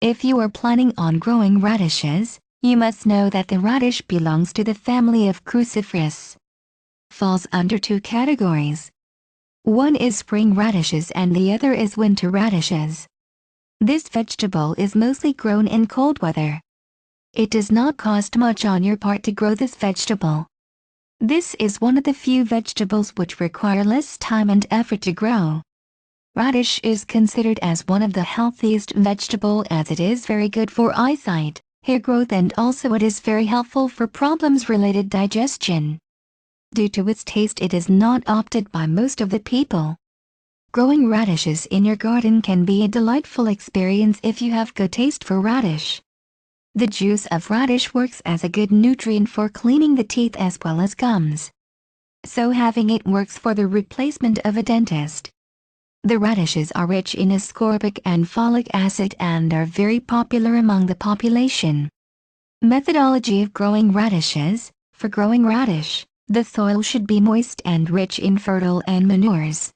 If you are planning on growing radishes, you must know that the radish belongs to the family of cruciferous. Falls under two categories. One is spring radishes and the other is winter radishes. This vegetable is mostly grown in cold weather. It does not cost much on your part to grow this vegetable. This is one of the few vegetables which require less time and effort to grow. Radish is considered as one of the healthiest vegetable as it is very good for eyesight, hair growth, and also it is very helpful for problems related digestion. Due to its taste, it is not opted by most of the people. Growing radishes in your garden can be a delightful experience if you have good taste for radish. The juice of radish works as a good nutrient for cleaning the teeth as well as gums. So having it works for the replacement of a dentist. The radishes are rich in ascorbic and folic acid and are very popular among the population. Methodology of growing radishes. For growing radish, the soil should be moist and rich in fertile and manures.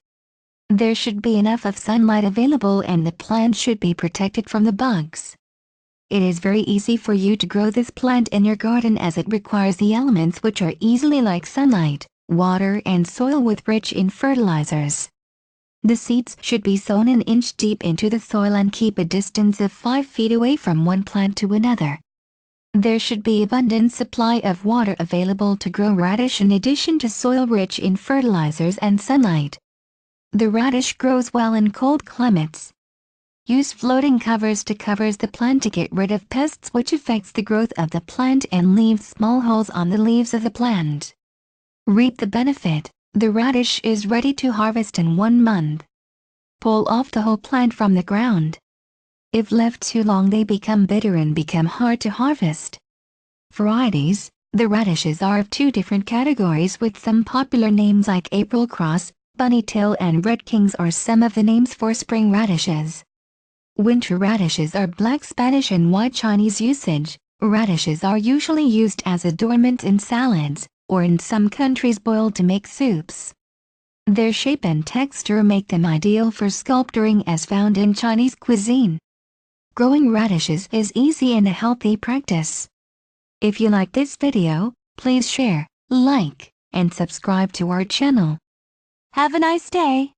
There should be enough of sunlight available and the plant should be protected from the bugs. It is very easy for you to grow this plant in your garden as it requires the elements which are easily like sunlight, water and soil with rich in fertilizers. The seeds should be sown an inch deep into the soil and keep a distance of 5 feet away from one plant to another. There should be abundant supply of water available to grow radish in addition to soil rich in fertilizers and sunlight. The radish grows well in cold climates. Use floating covers to cover the plant to get rid of pests which affects the growth of the plant and leave small holes on the leaves of the plant. Reap the benefit. The radish is ready to harvest in 1 month. Pull off the whole plant from the ground. If left too long they become bitter and become hard to harvest. Varieties. The radishes are of 2 different categories with some popular names like April Cross, Bunny Tail and Red Kings are some of the names for spring radishes. Winter radishes are black Spanish and white Chinese usage. Radishes are usually used as adornment in salads, or in some countries boiled to make soups. Their shape and texture make them ideal for sculpturing as found in Chinese cuisine. Growing radishes is easy and a healthy practice. If you like this video, please share, like, and subscribe to our channel. Have a nice day.